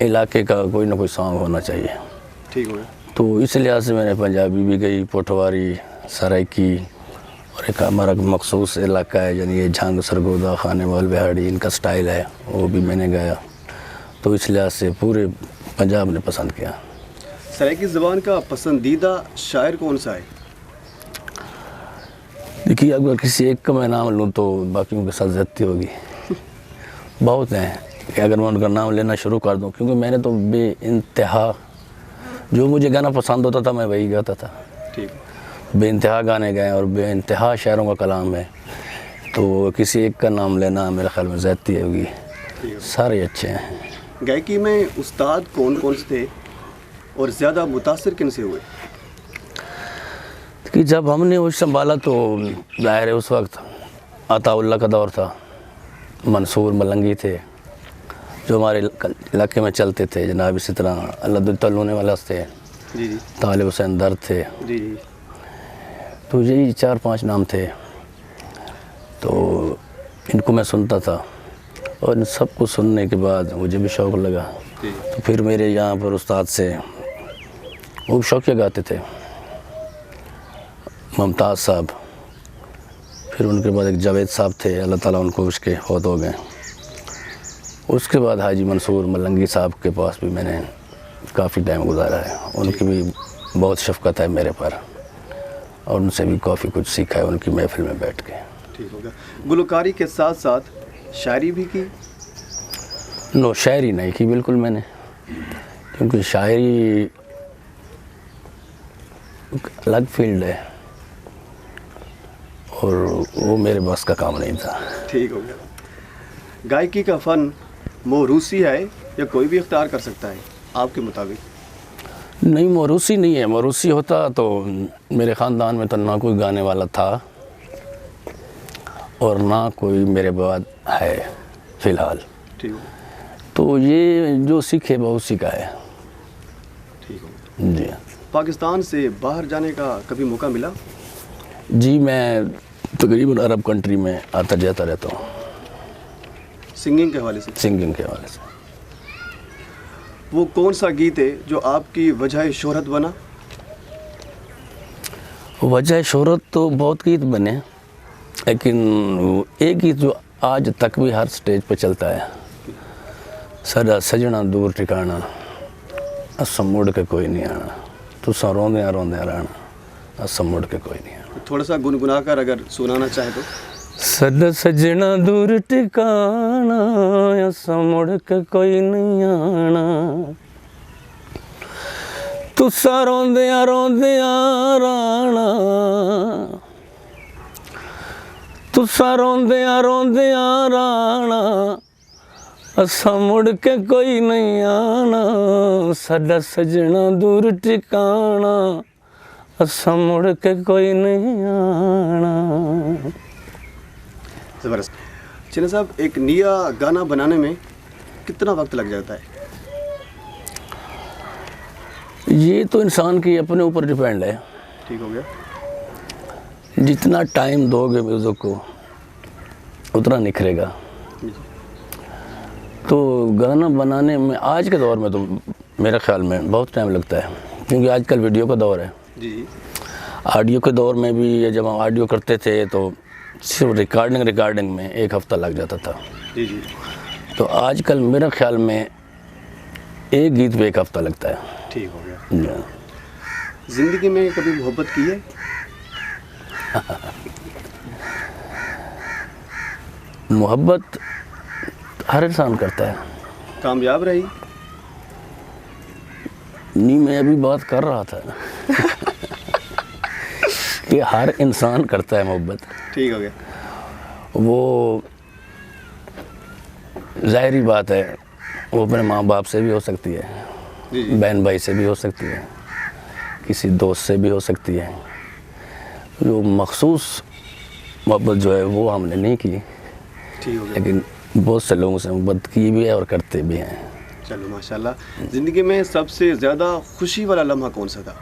علاقے کا کوئی نہ کوئی سانگ ہونا چاہیے. ٹھیک ہو گیا. تو اس لحاظ سے میں نے پنجابی بھی گئی, پٹواری, سرائکی, اور ایک ہمارا مخصوص علاقہ ہے یعنی یہ جھانگ سرگودا, خانے وال بہاڑی, ان کا سٹائل ہے, وہ بھی میں نے گایا. تو اس لحاظ سے پورے پنجاب نے پسند کیا. سرائکی زبان کا پسندیدہ شاعر کون سا ہے؟ دیکھیے اگر کسی ایک کا میں نام لوں تو باقیوں کے ساتھ زیادتی ہوگی. بہت ہیں کہ اگر میں ان کا نام لینا شروع کر دوں, کیونکہ میں نے تو بے انتہا جو مجھے گانا پسند ہوتا تھا میں وہی گاتا تھا. ٹھیک. بے انتہا گانے گئے اور بے انتہا شاعروں کا کلام ہے, تو کسی ایک کا نام لینا میرے خیال میں زیادتی ہوگی. سارے اچھے ہیں. گائکی میں استاد کون کون سے تھے اور زیادہ متاثر کن سے ہوئے؟ کہ جب ہم نے وہ سنبھالا تو ظاہر ہے اس وقت عطا اللہ کا دور تھا, منصور ملنگی تھے جو ہمارے علاقے میں چلتے تھے, جناب اسی طرح اللہ تعالیٰ والا تھے, جی جی. طالب حسین درد تھے. جی جی. تو یہی 4-5 نام تھے. تو ان کو میں سنتا تھا اور ان سب کو سننے کے بعد مجھے بھی شوق لگا. تو پھر میرے یہاں پر استاد سے وہ شوقیہ گاتے تھے, ممتاز صاحب, پھر ان کے بعد ایک جاوید صاحب تھے, اللہ تعالیٰ ان کو اس کے فوت ہو گئے. اس کے بعد حاجی منصور ملنگی صاحب کے پاس بھی میں نے کافی ٹائم گزارا ہے. ان کی بھی بہت شفقت ہے میرے پر اور ان سے بھی کافی کچھ سیکھا ہے ان کی محفل میں بیٹھ کے. ٹھیک ہوگا. گلوکاری کے ساتھ ساتھ شاعری بھی کی؟ نو, شاعری نہیں کی بالکل میں نے, کیونکہ شاعری الگ فیلڈ ہے اور وہ میرے بس کا کام نہیں تھا. ٹھیک ہو گیا. گائکی کا فن موروثی ہے یا کوئی بھی اختیار کر سکتا ہے آپ کے مطابق؟ نہیں, موروثی نہیں ہے. موروثی ہوتا تو میرے خاندان میں تو نہ کوئی گانے والا تھا اور نہ کوئی میرے بعد ہے فی الحال. ٹھیک ہو. تو یہ جو سیکھے بہت سیکھا ہے. ٹھیک ہو. جی. پاکستان سے باہر جانے کا کبھی موقع ملا؟ جی, میں تقریباً عرب کنٹری میں آتا جاتا رہتا ہوں. سنگنگ کے حوالے سے؟ سنگنگ کے حوالے سے. وہ کون سا گیت ہے جو آپ کی وجہ شہرت بنا؟ وجہ شہرت تو بہت گیت بنے, لیکن ایک گیت جو آج تک بھی ہر سٹیج پہ چلتا ہے, سدا سجنا دور ٹھکانا, اسا مڑ کے کوئی نہیں آنا, تساں روندیاں روندیاں رہنا, اسا مڑ کے کوئی نہیں آنا. تھوڑا سا گنگنا کر اگر سنانا چاہیں تو. سدا سجنا دور ٹھکانا, اسا مڑ کے کوئی نہیں آنا, تساں روندیاں روندیاں رہنا, تساں روندیاں روندیاں رہنا, اسا مڑ کے کوئی نہیں آنا, ساڈا سجنا دور ٹھکانا, اسا مڑ کے کوئی نہیں آنا. زبردست. چینہ صاحب, ایک نیا گانا بنانے میں کتنا وقت لگ جاتا ہے؟ یہ تو انسان کی اپنے اوپر ڈیپینڈ ہے. ٹھیک ہو گیا. جتنا ٹائم دو گے میوزک کو اتنا نکھرے گا. تو گانا بنانے میں آج کے دور میں تو میرے خیال میں بہت ٹائم لگتا ہے, کیونکہ آج کل ویڈیو کا دور ہے. جی. آڈیو کے دور میں بھی جب ہم آڈیو کرتے تھے تو صرف ریکارڈنگ میں 1 ہفتہ لگ جاتا تھا. جی جی. تو آج کل میرے خیال میں ایک گیت پہ 1 ہفتہ لگتا ہے. ٹھیک ہو گیا. جی. زندگی میں کبھی محبت کی ہے؟ محبت ہر انسان کرتا ہے. کامیاب رہی؟ نہیں, میں ابھی بات کر رہا تھا کہ ہر انسان کرتا ہے محبت. ٹھیک ہو گیا. وہ ظاہری بات ہے, وہ اپنے ماں باپ سے بھی ہو سکتی ہے, بہن بھائی سے بھی ہو سکتی ہے, کسی دوست سے بھی ہو سکتی ہے. جو مخصوص محبت جو ہے وہ ہم نے نہیں کی, لیکن بہت سے لوگوں سے محبت کی بھی ہے اور کرتے بھی ہیں. چلو ماشاءاللہ. زندگی میں سب سے زیادہ خوشی والا لمحہ کون سا تھا؟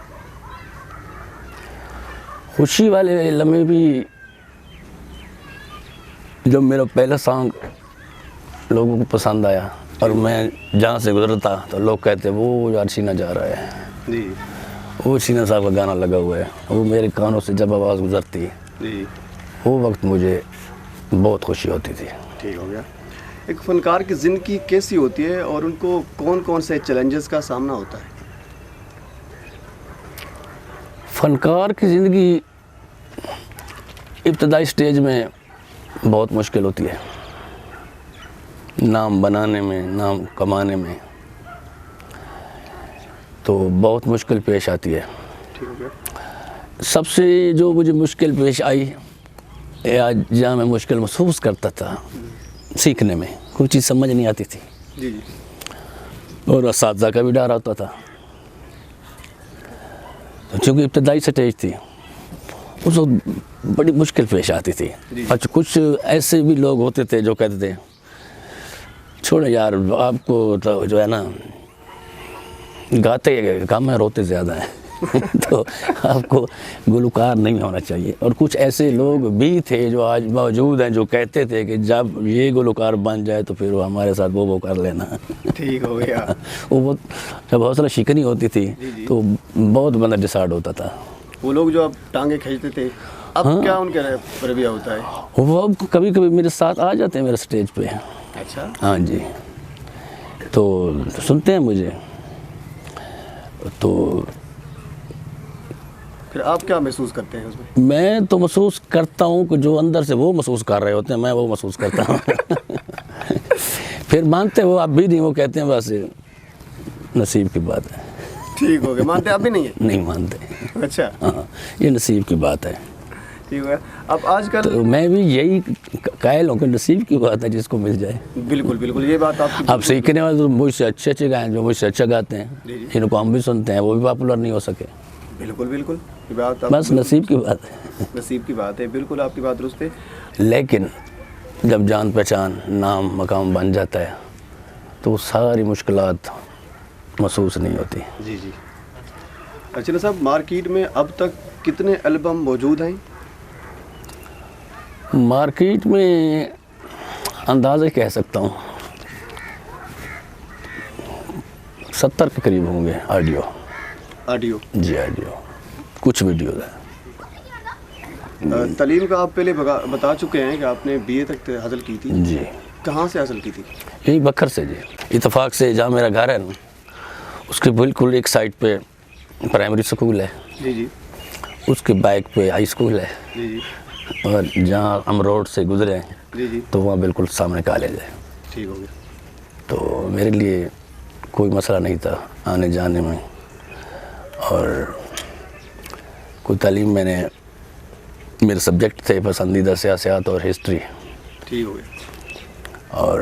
خوشی والے لمحے بھی جب میرا پہلا سانگ لوگوں کو پسند آیا, اور میں جہاں سے گزرتا تو لوگ کہتے وہ یار شینہ جا رہا ہے، جی وہ شینہ صاحب کا گانا لگا ہوا ہے، وہ میرے کانوں سے جب آواز گزرتی جی، وہ وقت مجھے بہت خوشی ہوتی تھی۔ ٹھیک ہو گیا۔ ایک فنکار کی زندگی کیسی ہوتی ہے اور ان کو کون کون سے چیلنجز کا سامنا ہوتا ہے؟ فنکار کی زندگی ابتدائی سٹیج میں بہت مشکل ہوتی ہے، نام بنانے میں، نام کمانے میں تو بہت مشکل پیش آتی ہے۔ ٹھیک ہو گیا۔ سب سے جو مجھے مشکل پیش آئی یا جہاں میں مشکل محسوس کرتا تھا سیکھنے میں، کوئی چیز سمجھ نہیں آتی تھی جی جی، اور اساتذہ کا بھی ڈر ہوتا تھا، چونکہ ابتدائی سٹیج تھی اس وقت بڑی مشکل پیش آتی تھی۔ اچھا کچھ ایسے بھی لوگ ہوتے تھے جو کہتے تھے چھوڑے یار آپ کو تو جو ہے نا گاتے کم ہے روتے زیادہ ہیں تو آپ کو گلوکار نہیں ہونا چاہیے۔ اور کچھ ایسے لوگ بھی تھے جو آج موجود ہیں جو کہتے تھے کہ جب یہ گلوکار بن جائے تو پھر وہ ہمارے ساتھ وہ کر لینا۔ ٹھیک ہو گیا۔ وہ جب حوصلہ شکنی ہوتی تھی تو بہت بندہ ڈسائڈ ہوتا تھا۔ وہ لوگ جو اب ٹانگیں کھینچتے تھے اب کیا ان کا رویہ ہوتا ہے؟ وہ اب کبھی کبھی میرے ساتھ آ جاتے ہیں میرے سٹیج پہ۔ اچھا، ہاں جی، تو سنتے ہیں مجھے، تو پھر آپ کیا محسوس کرتے ہیں اس میں؟ میں تو محسوس کرتا ہوں کہ جو اندر سے وہ محسوس کر رہے ہوتے ہیں میں وہ محسوس کرتا ہوں پھر مانتے وہ اب بھی نہیں، وہ کہتے ہیں بس نصیب کی بات ہے۔ ٹھیک ہو گیا، مانتے اب بھی نہیں ہے؟ نہیں مانتے۔ اچھا، ہاں یہ نصیب کی بات ہے۔ ٹھیک ہو گیا۔ اب آج کل تو میں بھی یہی قائل ہوں کہ نصیب کی بات ہے جس کو مل جائے۔ بالکل بالکل، یہ بات آپ کی اب سیکھنے والے تو مجھ سے اچھے گائیں جو مجھ سے اچھا گاتے ہیں جن کو ہم بھی سنتے ہیں وہ بھی پاپولر نہیں ہو سکے۔ بالکل بالکل، یہ بات بس نصیب کی بات ہے، نصیب کی بات ہے، بالکل آپ کی بات درست ہے۔ لیکن جب جان پہچان نام مقام بن جاتا ہے تو وہ ساری مشکلات محسوس نہیں ہوتی۔ جی جی، ارچنا صاحب مارکیٹ میں اب تک کتنے البم موجود ہیں؟ مارکیٹ میں اندازے کہہ سکتا ہوں 70 کے قریب ہوں گے آڈیو۔ آڈیو؟ جی آڈیو، کچھ ویڈیوز ہیں۔ تعلیم کا آپ پہلے بتا چکے ہیں کہ آپ نے بی اے تک حاصل کی تھی، جی کہاں سے حاصل کی تھی؟ یہی بکھر سے جی، اتفاق سے جہاں میرا گھر ہے نا اس کے بالکل ایک سائڈ پہ پرائمری سکول ہے، جی جی اس کے بیک پہ ہائی سکول ہے، جی جی اور جہاں ہم روڈ سے گزرے ہیں جی جی، تو وہاں بالکل سامنے کالج ہے۔ ٹھیک ہو گیا۔ تو میرے لیے کوئی مسئلہ نہیں تھا آنے جانے میں، اور کوئی تعلیم میں نے میرے سبجیکٹ تھے پسندیدہ سیاست اور ہسٹری، ٹھیک ہو گیا۔ اور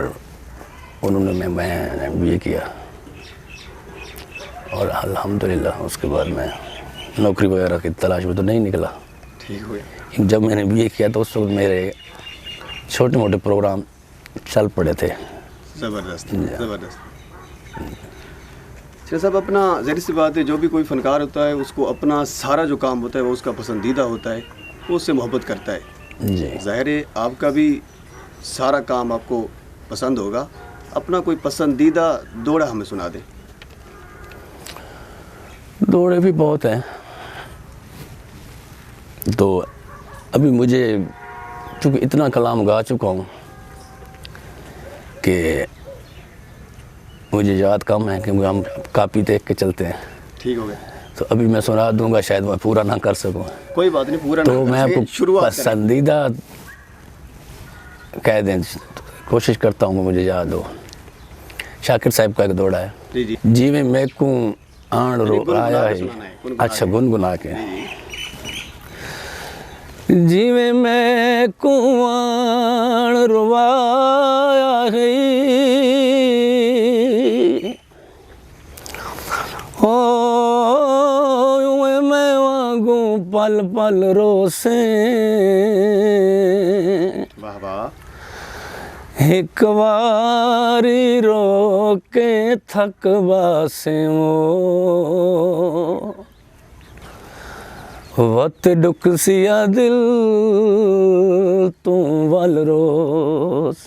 انہوں نے میں نے بی اے کیا، اور الحمدللہ اس کے بعد میں نوکری وغیرہ کی تلاش میں تو نہیں نکلا۔ ٹھیک ہو گیا۔ جب میں نے بی اے کیا تو اس وقت میرے چھوٹے موٹے پروگرام چل پڑے تھے۔ زبردست زبردست۔ شاہ صاحب اپنا ظاہر سی بات ہے جو بھی کوئی فنکار ہوتا ہے اس کو اپنا سارا جو کام ہوتا ہے وہ اس کا پسندیدہ ہوتا ہے، وہ اس سے محبت کرتا ہے۔ جی ظاہر ہے آپ کا بھی سارا کام آپ کو پسند ہوگا، اپنا کوئی پسندیدہ دوڑا ہمیں سنا دیں۔ دوڑے بھی بہت ہیں، تو ابھی مجھے چونکہ اتنا کلام گا چکا ہوں کہ مجھے یاد کم ہے کہ ہم کاپی دیکھ کے چلتے ہیں، ٹھیک ہو گیا۔ تو ابھی میں سنا دوں گا شاید میں پورا نہ کر سکوں، کوئی بات نہیں، پورا تو میں آپ کو شروعات کریں۔ پسندیدہ کہہ دیں، کوشش کرتا ہوں کہ مجھے یاد ہو۔ شاکر صاحب کا ایک دوڑا ہے، جی جی جی میں کو آن رو آیا ہے، اچھا گنگنا کے، جی میں کو آن روایا ہے، میں وانگوں پل پل روسیں، واہ واہ، ایک واری رو کے تھک باسیں وقت ڈک سیا دل تو ول روس،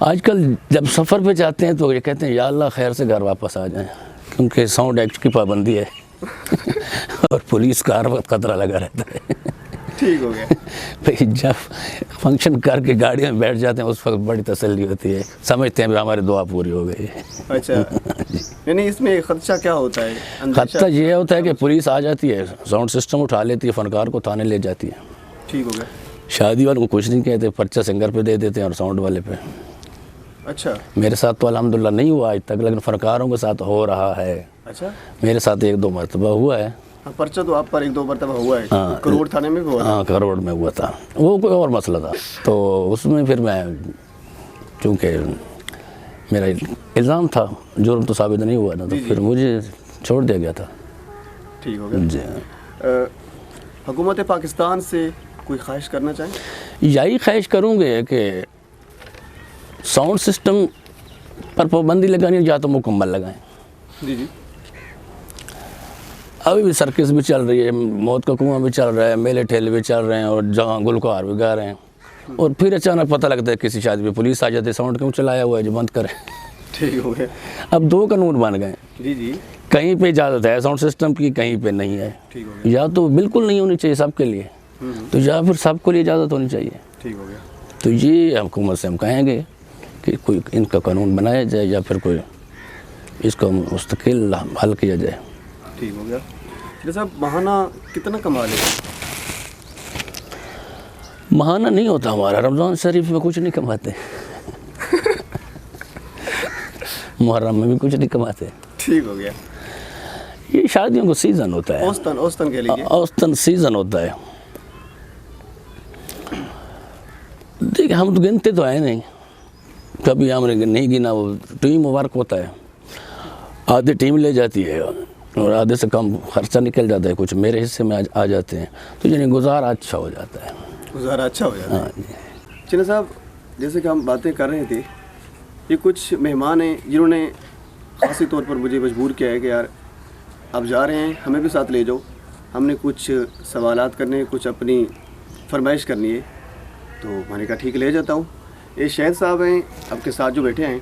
آج کل جب سفر پہ جاتے ہیں تو یہ کہتے ہیں یا اللہ خیر سے گھر واپس آ جائیں، کیونکہ ساؤنڈ ایکٹ کی پابندی ہے اور پولیس کا ہر وقت خطرہ لگا رہتا ہے۔ ٹھیک ہو گیا۔ بھئی جب فنکشن کر کے گاڑی میں بیٹھ جاتے ہیں اس وقت بڑی تسلی ہوتی ہے، سمجھتے ہیں ہماری دعا پوری ہو گئی۔ اچھا، یعنی اس میں خدشہ کیا ہوتا ہے؟ خدشہ یہ ہوتا ہے کہ پولیس آ جاتی ہے، ساؤنڈ سسٹم اٹھا لیتی ہے، فنکار کو تھانے لے جاتی ہے۔ ٹھیک ہو گیا۔ شادی والوں کو کچھ نہیں کہتے، پرچہ سنگر پہ دے دیتے ہیں اور ساؤنڈ والے پہ۔ اچھا، میرے ساتھ تو الحمدللہ نہیں ہوا آج تک، لیکن فنکاروں کے ساتھ ہو رہا ہے۔ اچھا، میرے ساتھ 1-2 مرتبہ ہوا ہے۔ پرچہ تو آپ پر 1-2 مرتبہ ہوا ہے، ہاں، کروڑ تھانے میں بھی ہوا تھا۔ ہاں کروڑ میں ہوا تھا، وہ کوئی اور مسئلہ تھا۔ تو اس میں پھر میں چونکہ میرا الزام تھا، جرم تو ثابت نہیں ہوا نا، تو پھر مجھے چھوڑ دیا گیا تھا۔ ٹھیک ہو گیا۔ جی، حکومت پاکستان سے کوئی خواہش کرنا چاہیں؟ یہی خواہش کروں گے کہ ساؤنڈ سسٹم پر پابندی لگانی یا تو مکمل لگائیں۔ جی جی، ابھی بھی سرکس بھی چل رہی ہے، موت کا کنواں بھی چل رہا ہے، میلے ٹھیلے بھی چل رہے ہیں اور جہاں گلوکار بھی گا رہے ہیں، اور پھر اچانک پتہ لگتا ہے کسی شادی پہ پولیس آ جاتی ہے، ساؤنڈ کیوں چلایا ہوا ہے جو بند کریں۔ ٹھیک ہو گیا۔ اب 2 قانون بن گئے، جی جی، کہیں پہ اجازت ہے ساؤنڈ سسٹم کی، کہیں پہ نہیں ہے۔ ٹھیک ہو گیا۔ یا تو بالکل نہیں ہونی چاہیے سب کے لیے، تو یا پھر سب کو لیے اجازت ہونی چاہیے۔ ٹھیک ہو گیا۔ تو یہ حکومت سے ہم کہیں گے کہ کوئی ان کا قانون بنایا جائے یا پھر کوئی اس کو مستقل حل کیا جائے۔ ٹھیک ہو گیا۔ صاحب ماہانہ کتنا کما لے؟ ماہانہ نہیں ہوتا ہمارا، رمضان شریف میں کچھ نہیں کماتے، محرم میں بھی کچھ نہیں کماتے۔ ٹھیک ہو گیا۔ یہ شادیوں کو سیزن ہوتا ہے، اوسطن کہہ لیجیے، اوسطن سیزن ہوتا ہے۔ دیکھیں ہم تو گنتے تو ہیں نہیں، کبھی ہم نے نہیں گنا، وہ ٹیم ورک ہوتا ہے، آدھی ٹیم لے جاتی ہے اور آدھے سے کم خرچہ نکل جاتا ہے، کچھ میرے حصے میں آ جاتے ہیں، تو یعنی گزارا اچھا ہو جاتا ہے۔ گزارا اچھا ہو جاتا ہے۔ ہاں جی۔ چنا صاحب، جیسے کہ ہم باتیں کر رہے تھے، یہ کچھ مہمان ہیں جنہوں نے خاصی طور پر مجھے مجبور کیا ہے کہ یار آپ جا رہے ہیں ہمیں بھی ساتھ لے جاؤ، ہم نے کچھ سوالات کرنے، کچھ اپنی فرمائش کرنی ہے، تو میں نے کہا ٹھیک لے جاتا ہوں۔ یہ شہد صاحب ہیں آپ کے ساتھ جو بیٹھے ہیں،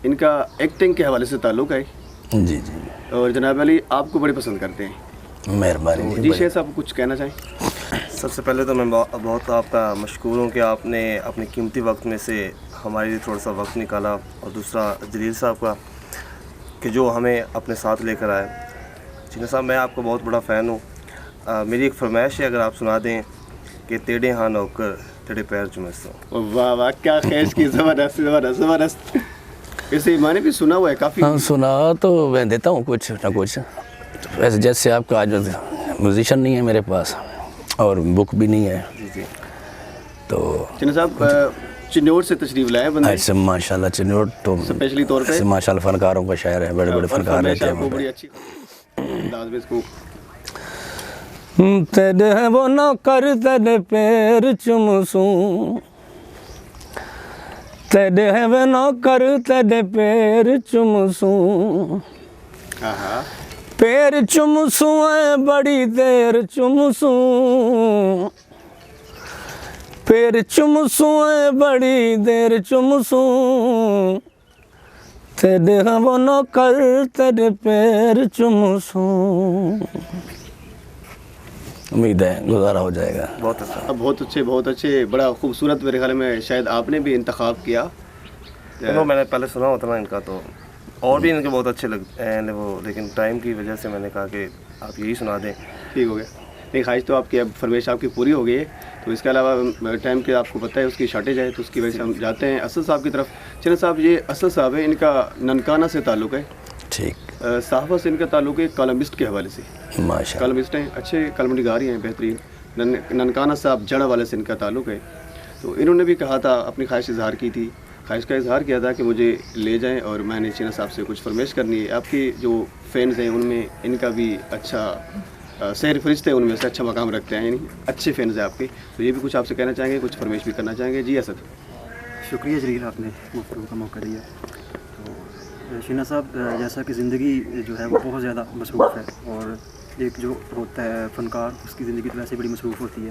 ان کا ایکٹنگ کے حوالے سے تعلق ہے، جی جی، اور جناب علی آپ کو بڑے پسند کرتے ہیں۔ مہربانی جی شہد صاحب کچھ کہنا چاہیں؟ سب سے پہلے تو میں بہت آپ کا مشکور ہوں کہ آپ نے اپنے قیمتی وقت میں سے ہمارے لیے تھوڑا سا وقت نکالا، اور دوسرا جلیل صاحب کا کہ جو ہمیں اپنے ساتھ لے کر آئے۔ جنید صاحب میں آپ کا بہت بڑا فین ہوں، میری ایک فرمائش ہے اگر آپ سنا دیں کہ تیڑے ہاں نوکر تیڑے پیر چومستا ہوں۔ واہ واہ، کیا خیش کی، زبردست زبردست زبردست۔ ویسے میں نے بھی سنا ہوا ہے کافی۔ ہاں سنا تو میں دیتا ہوں کچھ نہ کچھ، ویسے جیسے آپ کا آج میوزیشین نہیں ہے میرے پاس اور بک بھی نہیں ہے، جی جی، تو جنید صاحب چنور سے تشریف لائے بندے، ایسے ماشاء اللہ چنوٹ تو اسپیشلی طور پہ ماشاء اللہ فنکاروں کا شاعر ہے، بڑے بڑے فنکار رہتے ہیں۔ بڑی اچھی انداز میں اس کو تیرے وہ نوکر تیرے پیر چومسوں، تیرے وہ نوکر تیرے پیر چومسوں، پیر چومسوں ہے بڑی دیر چومسوں، پیر چومسوں ہے بڑی دیر چومسوں، تیرے وہ نوکر تیرے پیر چومسوں۔ امید ہے گزارا ہو جائے گا۔ بہت اچھا، بہت اچھے بہت اچھے، بڑا خوبصورت، میرے خیال میں شاید آپ نے بھی انتخاب کیا۔ میں نے پہلے سنا ہوتا نا ان کا، تو اور بھی ان کے بہت اچھے لگتے ہیں وہ، لیکن ٹائم کی وجہ سے میں نے کہا کہ آپ یہی سنا دیں۔ ٹھیک ہو گیا، نہیں خواہش تو آپ کی اب فرمائش آپ کی پوری ہو گئی ہے، تو اس کے علاوہ ٹائم کی آپ کو پتہ ہے اس کی شارٹیج ہے، تو اس کی وجہ سے ہم جاتے ہیں اسد صاحب کی طرف۔ چنید صاحب یہ اسد صاحب ہیں، ان کا ننکانہ سے تعلق ہے، ٹھیک، صحافہ سے ان کا تعلق ہے، کالمسٹ کے حوالے سے، ماشاء اللہ، کالمسٹ ہیں، اچھے کالم نگاری ہیں، بہترین۔ ننکانہ صاحب جڑ والے سے ان کا تعلق ہے، تو انہوں نے بھی کہا تھا، اپنی خواہش اظہار کی تھی، خواہش کا اظہار کیا تھا کہ مجھے لے جائیں، اور میں نے چنید صاحب سے کچھ فرمائش کرنی ہے۔ آپ کے جو فینز ہیں ان میں ان کا بھی اچھا سیر فرشتے ان میں سے اچھا مقام رکھتے ہیں، یعنی اچھے فینز ہیں آپ کے، تو یہ بھی کچھ آپ سے کہنا چاہیں گے، کچھ فرمائش بھی کرنا چاہیں گے؟ جی اسد۔ شکریہ جلیل، آپ نے گفتگو کا موقع دیا۔ تو شینا صاحب، جیسا کہ زندگی جو ہے وہ بہت زیادہ مصروف ہے، اور ایک جو ہوتا ہے فنکار اس کی زندگی تو ویسے بڑی مصروف ہوتی ہے،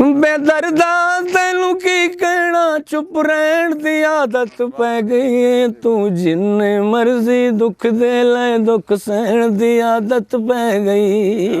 ਬੇਦਰਦਾ ਤੈਨੂੰ ਕੀ ਕਹਿਣਾ, ਚੁੱਪ ਰਹਿਣ ਦੀ ਆਦਤ ਪੈ ਗਈ ਏ, ਤੂੰ ਜਿੰਨੇ ਮਰਜ਼ੀ ਦੁੱਖ ਦੇ ਲੈ, ਦੁੱਖ ਸਹਿਣ ਦੀ ਆਦਤ ਪੈ ਗਈ।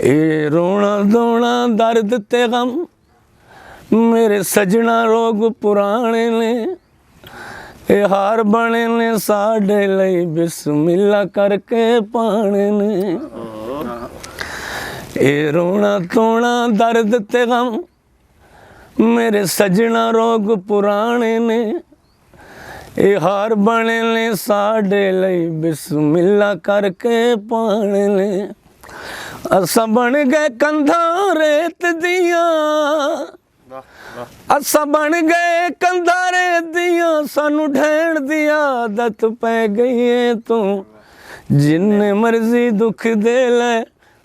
ਇਹ ਰੋਣਾ ਧੋਣਾ ਦਰਦ ਤੇ ਗਮ ਮੇਰੇ ਸਜਣਾ ਰੋਗ ਪੁਰਾਣੇ ਨੇ, ਇਹ ਹਾਰ ਬਣੇ ਨੇ ਸਾਡੇ ਲਈ ਬਿਸਮਿਲ੍ਲਾ ਕਰਕੇ ਪਾਣੇ ਨੇ। ਇਹ ਰੋਣਾ ਧੋਣਾ ਦਰਦ ਤੇ ਗਮ ਮੇਰੇ ਸਜਣਾ ਰੋਗ ਪੁਰਾਣੇ ਨੇ, ਇਹ ਹਾਰ ਬਣੇ ਨੇ ਸਾਡੇ ਲਈ ਬਿਸਮਿਲ੍ਲਾ ਕਰਕੇ ਪਾਣੇ ਨੇ। ਅਸਾਂ ਬਣ ਗਏ ਕੰਧਾਂ ਰੇਤ ਦੀਆਂ, ਅਸਾਂ ਬਣ ਗਏ ਕੰਧਾਂ ਰੇਤ ਦੀਆਂ, ਸਾਨੂੰ ਢਹਿਣ ਦੀ ਆਦਤ ਪੈ ਗਈ ਏ, ਤੂੰ ਜਿੰਨੇ ਮਰਜ਼ੀ ਦੁੱਖ ਦੇ ਲੈ,